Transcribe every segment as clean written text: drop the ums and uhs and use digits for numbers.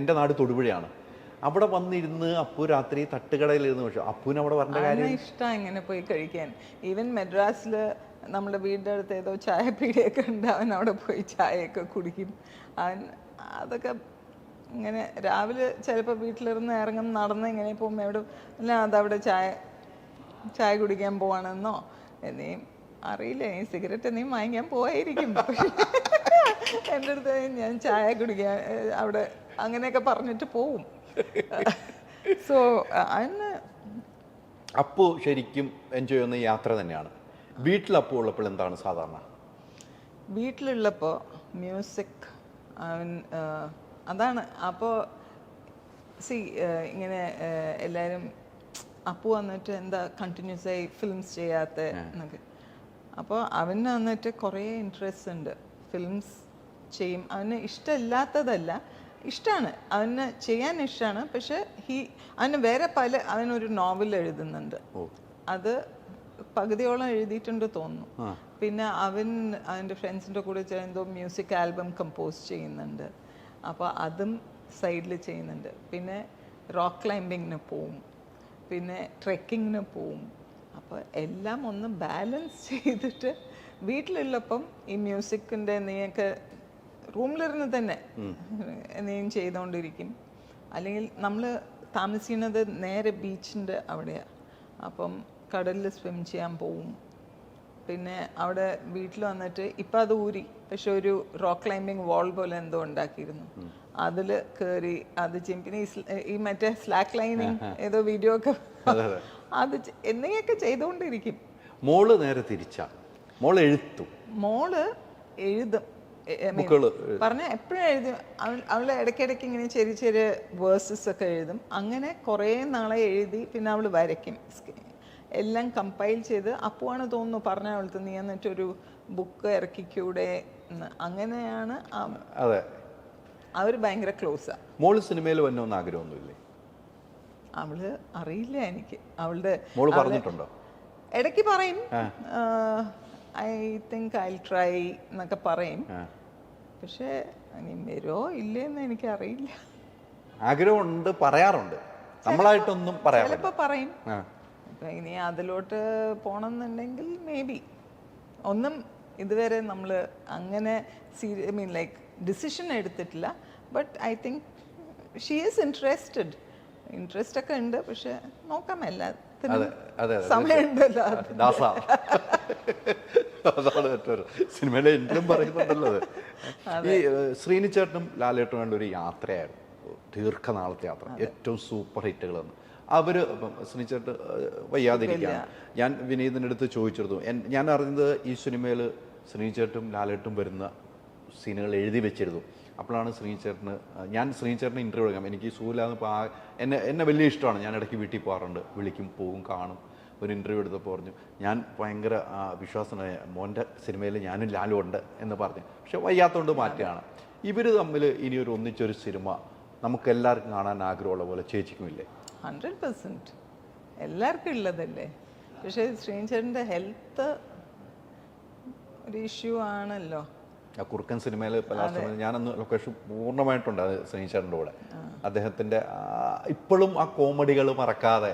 എൻ്റെ നാട് തൊടുപുഴയാണ്. അവിടെ വന്നിരുന്ന് അപ്പു രാത്രി തട്ടുകടയിലിരുന്ന് പക്ഷേ അപ്പുവിന് അവിടെ വരേണ്ട കാര്യം ഇഷ്ടം ഇങ്ങനെ പോയി കഴിക്കാൻ. ഈവൻ മെഡ്രാസിൽ നമ്മുടെ വീടിൻ്റെ അടുത്ത് ഏതോ ചായപ്പീടിയൊക്കെ ഉണ്ട്, അവൻ അവിടെ പോയി ചായയൊക്കെ കുടിക്കും. അവൻ അതൊക്കെ ഇങ്ങനെ രാവിലെ ചിലപ്പോൾ വീട്ടിലിരുന്ന് ഇറങ്ങും, നടന്ന് ഇങ്ങനെ പോകുമ്പോൾ എവിടെ അല്ല അതവിടെ ചായ കുടിക്കാൻ പോവാണെന്നോ എന്നെയും അറിയില്ല, ഈ സിഗരറ്റ് എന്തെങ്കിലും വാങ്ങിക്കാൻ പോയിരിക്കും. എൻ്റെ അടുത്ത് ഞാൻ ചായ കുടിക്കാൻ അവിടെ അങ്ങനെയൊക്കെ പറഞ്ഞിട്ട് പോവും. സോ അതിന് അപ്പു ശരിക്കും എൻജോയ് ചെയ്യുന്ന യാത്ര തന്നെയാണ്. വീട്ടിൽ അപ്പു ഉള്ളപ്പോൾ എന്താണ് സാധാരണ? വീട്ടിലുള്ളപ്പോൾ മ്യൂസിക് അവൻ അതാണ്. അപ്പോൾ ഇങ്ങനെ എല്ലാവരും അപ്പു വന്നിട്ട് എന്താ കണ്ടിന്യൂസ് ആയി ഫിലിംസ് ചെയ്യാത്ത എന്നൊക്കെ. അപ്പോൾ അവന് വന്നിട്ട് കുറേ ഇൻട്രസ്റ്റ് ഉണ്ട്, ഫിലിംസ് ചെയ്യും. അവന് ഇഷ്ടമില്ലാത്തതല്ല, ഇഷ്ടമാണ്, അവന് ചെയ്യാൻ ഇഷ്ടമാണ്. പക്ഷെ അവന് വേറെ അവനൊരു നോവൽ എഴുതുന്നുണ്ട്, അത് പകുതിയോളം എഴുതിയിട്ടുണ്ട് തോന്നുന്നു. പിന്നെ അവൻ്റെ ഫ്രണ്ട്സിൻ്റെ കൂടെ എന്തോ മ്യൂസിക് ആൽബം കമ്പോസ് ചെയ്യുന്നുണ്ട്, അപ്പോൾ അതും സൈഡിൽ ചെയ്യുന്നുണ്ട്. പിന്നെ റോക്ക് ക്ലൈമ്പിങ്ങിന് പോവും, പിന്നെ ട്രെക്കിങ്ങിന് പോവും. അപ്പോൾ എല്ലാം ഒന്ന് ബാലൻസ് ചെയ്തിട്ട് വീട്ടിലുള്ളപ്പം ഈ മ്യൂസിക്കിൻ്റെ നീയൊക്കെ റൂമിലിരുന്ന് തന്നെ എന്തെങ്കിലും ചെയ്തുകൊണ്ടിരിക്കും. അല്ലെങ്കിൽ നമ്മൾ താമസിക്കുന്നത് നേരെ ബീച്ചിൻ്റെ അവിടെയാണ്, അപ്പം കടലിൽ സ്വിം ചെയ്യാൻ പോവും. പിന്നെ അവിടെ വീട്ടിൽ വന്നിട്ട് ഇപ്പം അത് ഊരി, പക്ഷെ ഒരു റോക്ക് ക്ലൈമ്പിങ് വാൾ പോലെ എന്തോ ഉണ്ടാക്കിയിരുന്നു, അതിൽ കയറി അത് ചെയ്യും. പിന്നെ ഈ മറ്റേ സ്ലാക്ക് ലൈനിങ് ഏതോ വീഡിയോ ഒക്കെ അത് എന്തെങ്കിലുമൊക്കെ ചെയ്തുകൊണ്ടിരിക്കും. മോള് നേരെ തിരിച്ചാ, മോള് എഴുതും പറഞ്ഞ എപ്പോഴും എഴുതും. അവൾ ഇടയ്ക്കിടയ്ക്ക് ഇങ്ങനെ ചെറിയ ചെറിയ വേഴ്സസ് ഒക്കെ എഴുതും. അങ്ങനെ കുറേ നാളെ എഴുതി. പിന്നെ അവൾ വരയ്ക്കും, എല്ലാം കമ്പൈൽ ചെയ്ത്. അപ്പുവാണ് തോന്നുന്നു പറഞ്ഞ അവൾക്ക്, നീ എന്നിട്ടൊരു ബുക്ക് ഇറക്കിക്കൂടെ എന്ന്. അങ്ങനെയാണ് അവർ ഭയങ്കര ക്ലോസാ. മോള് സിനിമയിൽ വന്നോന്ന് ആഗ്രഹമൊന്നുമില്ലേ? അവള് അറിയില്ല എനിക്ക്. അവളുടെ പറഞ്ഞിട്ടുണ്ടോ? ഇടയ്ക്ക് പറയും, ഐ തിങ്ക് ഐ ട്രൈ എന്നൊക്കെ പറയും. പക്ഷെ ഇനി വരുമോ ഇല്ലേന്ന് എനിക്ക് അറിയില്ല. ആഗ്രഹമുണ്ട്, പറയാറുണ്ട്, നമ്മളായിട്ടൊന്നും ചിലപ്പോ പറയും. ഇപ്പൊ ഇനി അതിലോട്ട് പോണമെന്നുണ്ടെങ്കിൽ മേ ബി. ഒന്നും ഇതുവരെ നമ്മൾ അങ്ങനെ ഡിസിഷൻ എടുത്തിട്ടില്ല. But I think she is interest ഒക്കെ ഉണ്ട്. പക്ഷെ നോക്കാം, എല്ലാത്തിനും സമയമുണ്ടല്ലോ. സിനിമയിലെ എന്തും പറയുന്നുണ്ടല്ലോ. ഈ ശ്രീനി ചേട്ടനും ലാലേട്ടനും വേണ്ട ഒരു യാത്രയായിരുന്നു, ദീർഘനാളത്തെ യാത്ര, ഏറ്റവും സൂപ്പർ ഹിറ്റുകളെന്ന്. അവർ ശ്രീനിച്ചേട്ട് വയ്യാതിരിക്കുകയാണ്. ഞാൻ വിനീതിൻ്റെ അടുത്ത് ചോദിച്ചിരുന്നു, ഞാൻ അറിഞ്ഞത് ഈ സിനിമയിൽ ശ്രീനിച്ചേട്ടും ലാലേട്ടും വരുന്ന സീനുകൾ എഴുതി വെച്ചിരുന്നു. അപ്പോഴാണ് ഞാൻ ശ്രീനിച്ചേട്ടനെ ഇൻ്റർവ്യൂ എടുക്കാം. എനിക്ക് സൂലാന്ന് എന്നെ വലിയ ഇഷ്ടമാണ്. ഞാൻ ഇടയ്ക്ക് വീട്ടിൽ പോകാറുണ്ട്, വിളിക്കും, പോവും, കാണും. ഒരു ഇൻ്റർവ്യൂ എടുത്തപ്പോൾ പറഞ്ഞു, ഞാൻ ഭയങ്കര വിശ്വാസമായ മോൻ്റെ സിനിമയിൽ ഞാനും ലാലും ഉണ്ട് എന്ന് പറഞ്ഞു. പക്ഷെ വയ്യാത്തതുകൊണ്ട് മാറ്റുകയാണ്. ഇവർ തമ്മിൽ ഇനിയൊരു ഒന്നിച്ചൊരു സിനിമ നമുക്ക് എല്ലാവർക്കും കാണാൻ ആഗ്രഹമുള്ള പോലെ ചേച്ചിക്കുമില്ലേ? 100% എല്ലാവർക്കും ഉള്ളതല്ലേ. പക്ഷേ ശ്രീനിച്ചേട്ടൻ്റെ ഹെൽത്ത് ഒരു ഇഷ്യൂ ആണല്ലോ. ആ കുറുക്കൻ സിനിമയിൽ ഞാനന്ന് ലൊക്കേഷൻ പൂർണ്ണമായിട്ടുണ്ട് അത് ശ്രീനിച്ചേട്ടൻ്റെ കൂടെ. അദ്ദേഹത്തിൻ്റെ ഇപ്പോഴും ആ കോമഡികൾ മറക്കാതെ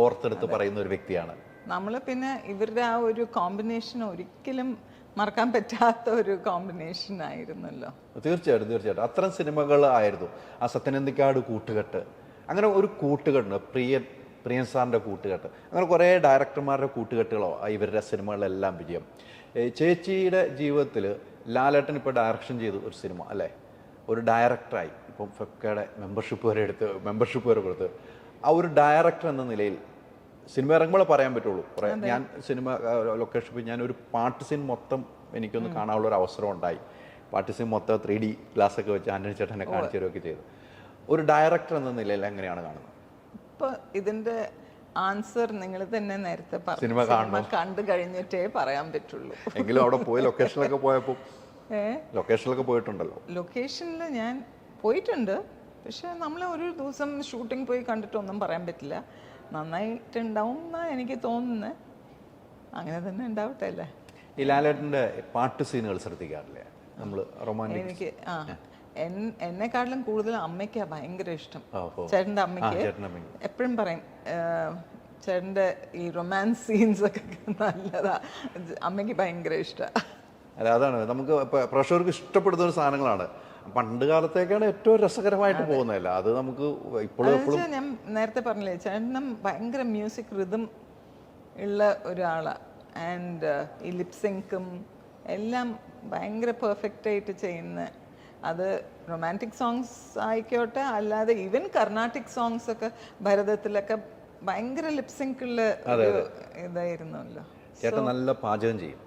ഓർത്തെടുത്ത് പറയുന്ന ഒരു വ്യക്തിയാണ്. നമ്മൾ പിന്നെ ഇവരുടെ ആ ഒരു കോമ്പിനേഷൻ ഒരിക്കലും മറക്കാൻ പറ്റാത്ത ഒരു കോമ്പിനേഷൻ ആയിരുന്നല്ലോ. തീർച്ചയായിട്ടും അത്തരം സിനിമകൾ ആയിരുന്നു. ആ സത്യനന്ദിക്കാട് കൂട്ടുകെട്ട്, അങ്ങനെ ഒരു കൂട്ടുകെട്ടുണ്ട്, പ്രിയൻ സാറിൻ്റെ കൂട്ടുകെട്ട്, അങ്ങനെ കുറേ ഡയറക്ടർമാരുടെ കൂട്ടുകെട്ടുകളോ ഇവരുടെ സിനിമകളിലെല്ലാം വിജയം. ചേച്ചിയുടെ ജീവിതത്തിൽ ലാലേട്ടൻ ഇപ്പോൾ ഡയറക്ഷൻ ചെയ്തു ഒരു സിനിമ അല്ലേ, ഒരു ഡയറക്ടറായി, ഇപ്പം ഫെഫ്കയുടെ മെമ്പർഷിപ്പ് വരെ കൊടുത്ത് ആ ഒരു ഡയറക്ടർ എന്ന നിലയിൽ സിനിമ ഇറങ്ങുമ്പോഴേ പറയാൻ പറ്റുള്ളൂ. ഞാൻ സിനിമ ലൊക്കേഷൻ ഞാനൊരു പാട്ട് സീൻ മൊത്തം എനിക്കൊന്ന് കാണാനുള്ളൊരു അവസരം ഉണ്ടായി. പാട്ട് സീൻ മൊത്തം 3D ഗ്ലാസ്സൊക്കെ വെച്ച് ആൻ്റണി ചേട്ടനെ കാണിച്ചു തരുമൊക്കെ ചെയ്തു. ഒരു ഡയറക്ടർ എന്ന നിലയിൽ എങ്ങനെയാണ് കാണുന്നത്? ഇപ്പോൾ ഇതിൻ്റെ ആൻസർ നിങ്ങൾ തന്നെ നേരത്തെ സിനിമ കണ്ടു കഴിഞ്ഞിട്ടേ പറയാൻ പറ്റുള്ളൂ. എങ്കിലും അവിടെ പോയി ലൊക്കേഷനിലൊക്കെ പോയിട്ടുണ്ടല്ലോ. ലൊക്കേഷനിൽ ഞാൻ പോയിട്ടുണ്ട്, പക്ഷെ നമ്മൾ ഒരു ദിവസം ഷൂട്ടിംഗ് പോയി കണ്ടിട്ടൊന്നും പറയാൻ പറ്റില്ല. നന്നായിട്ടുണ്ടാവും എന്നാണ് എനിക്ക് തോന്നുന്നത്. അങ്ങനെ തന്നെ ഉണ്ടാവട്ടെ അല്ലേ. ഈ ലാലേട്ടൻ്റെ പാട്ട് സീനുകൾ ശ്രദ്ധിക്കാറില്ലേ? നമ്മൾ റൊമാൻറ്റിക് എനിക്ക് എന്നെക്കാട്ടിലും കൂടുതൽ അമ്മയ്ക്കാ ഭയങ്കര ഇഷ്ടം. ഓഹോ. ചേട്ടൻ്റെ അമ്മയ്ക്ക് ചേട്ടനമ്മ എപ്പോഴും പറയും ചേട്ടൻ്റെ ഈ റൊമാൻസ് സീൻസ് ഒക്കെ നല്ലതാ, അമ്മയ്ക്ക് ഭയങ്കര ഇഷ്ടമാണ്. അല്ല അതാണ് നമുക്ക് പ്രേക്ഷകർക്ക് ഇഷ്ടപ്പെടുന്ന ഒരു സാധനങ്ങളാണ്. പണ്ട് കാലത്തേക്കാണ് ഏറ്റവും രസകരമായിട്ട് പോകുന്നതല്ല, അത് നമുക്ക് ഇപ്പോഴും എപ്പോഴും. ഞാൻ നേരത്തെ പറഞ്ഞില്ലേ ചേട്ടനും ഭയങ്കര മ്യൂസിക് റിതം ഉള്ള ഒരാളാണ്. ആൻഡ് ഈ ലിപ്സിങ്കും എല്ലാം ഭയങ്കര പെർഫെക്റ്റ് ആയിട്ട് ചെയ്യുന്ന, അത് റൊമാൻറ്റിക് സോങ്സ് ആയിക്കോട്ടെ അല്ലാതെ ഈവൻ കർണാട്ടിക് സോങ്സ് ഒക്കെ ഭരതത്തിലൊക്കെ ഭയങ്കര ലിപ്സിങ്ക് ഉള്ള ഒരു ഇതായിരുന്നല്ലോ. ചേട്ടൻ നല്ല പാചകം ചെയ്യും.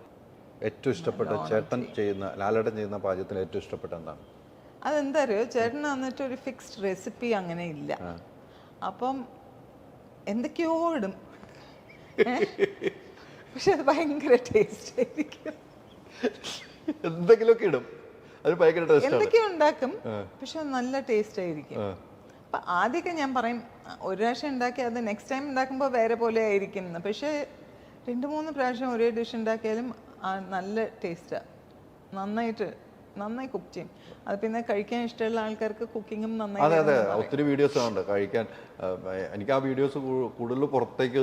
ഏറ്റവും ഇഷ്ടപ്പെട്ട ചേട്ടൻ ചെയ്യുന്ന, ലാലേട്ടൻ ചെയ്യുന്ന പാചകത്തിൽ ഏറ്റവും ഇഷ്ടപ്പെട്ട എന്താണ്? അതെന്താ അറിയോ, ചേട്ടന് വന്നിട്ട് ഒരു ഫിക്സ്ഡ് റെസിപ്പി അങ്ങനെ ഇല്ല. അപ്പം എന്തൊക്കെയോ ഇടും, പക്ഷെ അത് ഭയങ്കര ടേസ്റ്റ് ആയിരിക്കും. എന്തെങ്കിലുമൊക്കെ ഇടും, അത് ഭയങ്കര ടേസ്റ്റ്. എന്തൊക്കെയോ ഉണ്ടാക്കും, പക്ഷെ നല്ല ടേസ്റ്റ് ആയിരിക്കും. അപ്പൊ ആദ്യമൊക്കെ ഞാൻ പറയും ഒരു പ്രാവശ്യം ഉണ്ടാക്കി അത് നെക്സ്റ്റ് ടൈം ഉണ്ടാക്കുമ്പോൾ വേറെ പോലെ ആയിരിക്കും എന്ന്. പക്ഷെ 2-3 പ്രാവശ്യം ഒരേ ഡിഷ് ഉണ്ടാക്കിയാലും നല്ല ടേസ്റ്റാണ്. നന്നായി കുക്ക് ചെയ്യും. അത് പിന്നെ കഴിക്കാൻ ഇഷ്ടമുള്ള ആൾക്കാർക്ക് കുക്കിങ്ങും നന്നായി. അതെ അതെ, ഒത്തിരി വീഡിയോസ് ഉണ്ട് കഴിക്കാൻ. എനിക്ക് ആ വീഡിയോസ് കൂടുതൽ പുറത്തേക്ക്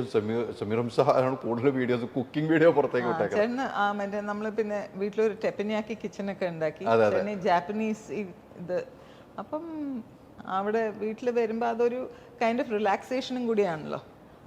സമീർ ആണ് കൂടുതൽ വീഡിയോസ്, കുക്കിംഗ് വീഡിയോ പുറത്തേക്ക് വിട്ടേക്കാം. ചേട്ടന് മറ്റേ നമ്മൾ പിന്നെ വീട്ടിലൊരു ടെപ്പനിയാക്കി കിച്ചണൊക്കെ ഉണ്ടാക്കി, ജാപ്പനീസ് ഇത്. അപ്പം അവിടെ വീട്ടിൽ വരുമ്പോൾ അതൊരു കൈൻഡ് ഓഫ് റിലാക്സേഷനും കൂടിയാണല്ലോ.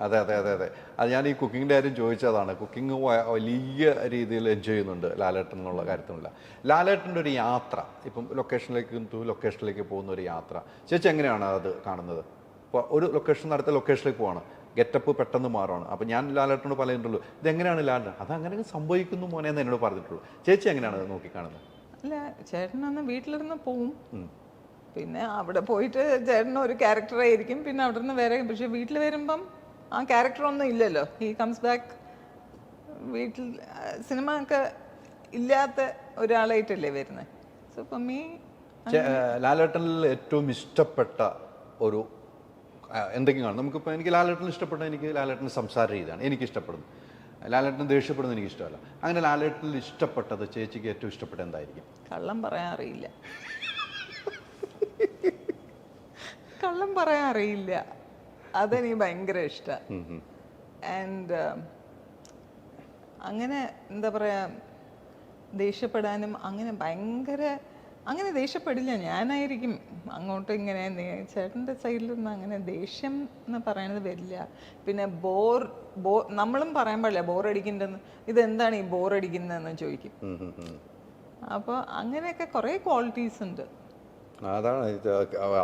അതെ അതെ അതെ അതെ, അത് ഞാൻ ഈ കുക്കിങ്ങിൻ്റെ കാര്യം ചോദിച്ചതാണ്. കുക്കിംഗ് വലിയ രീതിയിൽ എൻജോയ് ചെയ്യുന്നുണ്ട് ലാലേട്ടൻ എന്നുള്ള കാര്യത്തിനുള്ള. ലാലേട്ടൻ്റെ ഒരു യാത്ര, ഇപ്പം ലൊക്കേഷനിലേക്ക് പോകുന്ന ഒരു യാത്ര, ചേച്ചി എങ്ങനെയാണ് അത് കാണുന്നത്? ഇപ്പോൾ ഒരു ലൊക്കേഷൻ അടുത്ത ലൊക്കേഷനിലേക്ക് പോവാണ്, ഗെറ്റപ്പ് പെട്ടെന്ന് മാറുകയാണ്. അപ്പം ഞാൻ ലാലേട്ടനോട് പറയുന്നുള്ളൂ, ഇതെങ്ങനെയാണ് ലാലേട്ടൻ അതങ്ങനെ സംഭവിക്കുന്നു മോനെ എന്ന് എന്നോട് പറഞ്ഞിട്ടുള്ളൂ. ചേച്ചി എങ്ങനെയാണ് അത് നോക്കിക്കാണുന്നത്? അല്ല, ചേട്ടനന്ന് വീട്ടിലിരുന്ന് പോവും, പിന്നെ അവിടെ പോയിട്ട് ചേട്ടന് ഒരു ക്യാരക്ടറായിരിക്കും, പിന്നെ അവിടെ നിന്ന് വേറെ. പക്ഷെ വീട്ടിൽ വരുമ്പം ആ ക്യാരക്ടറൊന്നും ഇല്ലല്ലോ. ഹി കംസ് ബാക്ക് വീട്ടിൽ സിനിമ ഒക്കെ ഇല്ലാത്ത ഒരാളായിട്ടല്ലേ വരുന്നത്. സോ ഇപ്പം ലാലേട്ടനിൽ ഏറ്റവും ഇഷ്ടപ്പെട്ട ഒരു എന്തൊക്കെയാണ് നമുക്കിപ്പോൾ? എനിക്ക് ലാലേട്ടൻ ഇഷ്ടപ്പെട്ട, എനിക്ക് ലാലേട്ടൻ സംസാര രീതിയാണ് എനിക്ക് ഇഷ്ടപ്പെടുന്നത്. ലാലേട്ടൻ ദേഷ്യപ്പെടുന്നത് എനിക്ക് ഇഷ്ടമല്ല. അങ്ങനെ ലാലേട്ടനിൽ ഇഷ്ടപ്പെട്ടത് ചേച്ചിക്ക് ഏറ്റവും ഇഷ്ടപ്പെട്ട എന്തായിരിക്കും? കള്ളം പറയാൻ അറിയില്ല. കള്ളം പറയാൻ അറിയില്ല, അതെനിക്ക് ഭയങ്കര ഇഷ്ടമാണ്. ആൻഡ് അങ്ങനെ എന്താ പറയാ, ദേഷ്യപ്പെടാനും അങ്ങനെ ദേഷ്യപ്പെടില്ല. ഞാനായിരിക്കും അങ്ങോട്ടും ഇങ്ങനെ. ചേട്ടൻ്റെ സൈഡിൽ നിന്ന് അങ്ങനെ ദേഷ്യം എന്ന് പറയുന്നത് വരില്ല. പിന്നെ നമ്മളും പറയാൻ പാടില്ല ബോറടിക്കുന്നുണ്ടെന്ന്. ഇതെന്താണ് ഈ ബോറടിക്കുന്നതെന്ന് ചോദിക്കും. അപ്പോൾ അങ്ങനെയൊക്കെ കുറേ ക്വാളിറ്റീസ് ഉണ്ട്. അതാണ്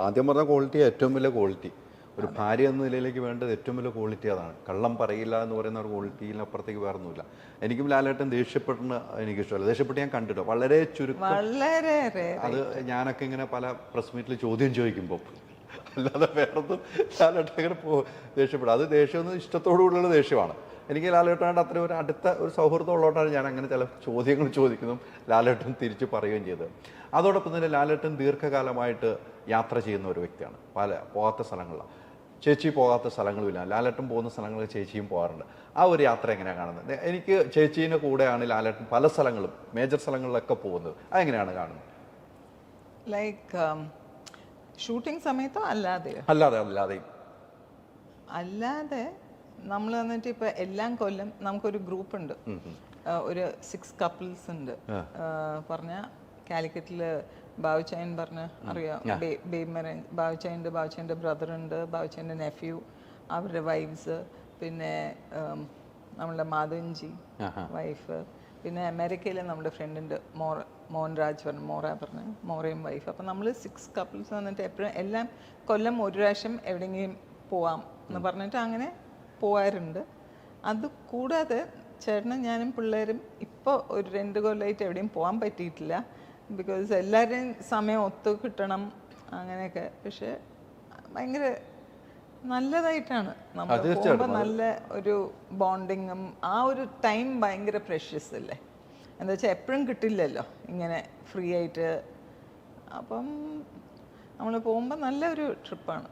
ആദ്യം പറഞ്ഞ ക്വാളിറ്റി, ഏറ്റവും വലിയ ക്വാളിറ്റി ഒരു ഭാര്യ എന്ന നിലയിലേക്ക് വേണ്ടത് ഏറ്റവും വലിയ ക്വാളിറ്റി അതാണ്. കള്ളം പറയില്ല എന്ന് പറയുന്ന ഒരു ക്വാളിറ്റിയിലപ്പുറത്തേക്ക് വേറൊന്നുമില്ല. എനിക്കും ലാലേട്ടൻ ദേഷ്യപ്പെടുന്ന എനിക്കിഷ്ടമല്ല. ദേഷ്യപ്പെട്ട് ഞാൻ കണ്ടിട്ടോ, വളരെ ചുരുക്കം. അത് ഞാനൊക്കെ ഇങ്ങനെ പല പ്രസ് മീറ്റിൽ ചോദ്യം ചോദിക്കുമ്പോൾ, അല്ലാതെ വേറൊന്നും ലാലേട്ടൻ ഇങ്ങനെ ദേഷ്യപ്പെടും. അത് ദേഷ്യമൊന്നും ഇഷ്ടത്തോടുകൂടിയുള്ള ദേഷ്യമാണ്. എനിക്ക് ലാലേട്ടനായിട്ട് അത്ര ഒരു അടുത്ത ഒരു സൗഹൃദം ഉള്ളതുകൊണ്ടാണ് ഞാൻ അങ്ങനെ ചില ചോദ്യങ്ങൾ ചോദിക്കുന്നതും ലാലേട്ടൻ തിരിച്ച് പറയുകയും ചെയ്തത്. അതോടൊപ്പം തന്നെ ലാലേട്ടൻ ദീർഘകാലമായിട്ട് യാത്ര ചെയ്യുന്ന ഒരു വ്യക്തിയാണ്. പോകാത്ത സ്ഥലങ്ങളിലാണ്. ചേച്ചി പോകാത്ത സ്ഥലങ്ങളുമില്ല. ലാലേട്ടൻ പോകുന്ന സ്ഥലങ്ങളിൽ ചേച്ചിയും പോകാറുണ്ട്. ആ ഒരു യാത്ര എങ്ങനെയാണ് കാണുന്നത്? എനിക്ക് ചേച്ചീൻ്റെ കൂടെയാണ് ലാലേട്ടൻ പല സ്ഥലങ്ങളും മേജർ സ്ഥലങ്ങളിലൊക്കെ പോകുന്നത്. അതെങ്ങനെയാണ് കാണുന്നത്? ലൈക്ക് ഷൂട്ടിംഗ് സമയത്തോ അല്ലാതെ നമ്മൾ വന്നിട്ട് ഇപ്പൊ എല്ലാം കൊല്ലം നമുക്കൊരു ഗ്രൂപ്പ് ഉണ്ട്, ഒരു 6 കപ്പിൾസ് ഉണ്ട്. പറഞ്ഞ കാലിക്കറ്റില് ബാബുച്ചായൻ പറഞ്ഞ അറിയാം, ബാബുച്ചായൻ്റെ ബ്രദർ ഉണ്ട്, ബാബുച്ചായൻ്റെ നെഫ്യൂ, അവരുടെ വൈഫ്സ്, പിന്നെ നമ്മളുടെ മാധവൻജി വൈഫ്, പിന്നെ അമേരിക്കയിൽ നമ്മുടെ ഫ്രണ്ടുണ്ട് മോഹൻരാജ് പറഞ്ഞ മോറയും വൈഫ്. അപ്പം നമ്മൾ 6 കപ്പിൾസ് വന്നിട്ട് എപ്പോഴും എല്ലാം കൊല്ലം ഒരു പ്രാവശ്യം എവിടെയെങ്കിലും പോവാം എന്ന് പറഞ്ഞിട്ട് അങ്ങനെ പോവാറുണ്ട്. അത് കൂടാതെ ചേട്ടനും ഞാനും പിള്ളേരും ഇപ്പോൾ ഒരു 2 കൊല്ലമായിട്ട് എവിടെയും പോകാൻ പറ്റിയിട്ടില്ല. ബിക്കോസ് എല്ലാവരുടെയും സമയം ഒത്തു കിട്ടണം അങ്ങനെയൊക്കെ. പക്ഷെ ഭയങ്കര നല്ലതായിട്ടാണ് നമ്മൾ പോകുമ്പോൾ, നല്ല ഒരു ബോണ്ടിങ്ങും ആ ഒരു ടൈം ഭയങ്കര പ്രഷ്യസ് അല്ലേ. എന്താ വെച്ചാൽ എപ്പോഴും കിട്ടില്ലല്ലോ ഇങ്ങനെ ഫ്രീ ആയിട്ട്. അപ്പം നമ്മൾ പോകുമ്പോൾ നല്ലൊരു ട്രിപ്പാണ്.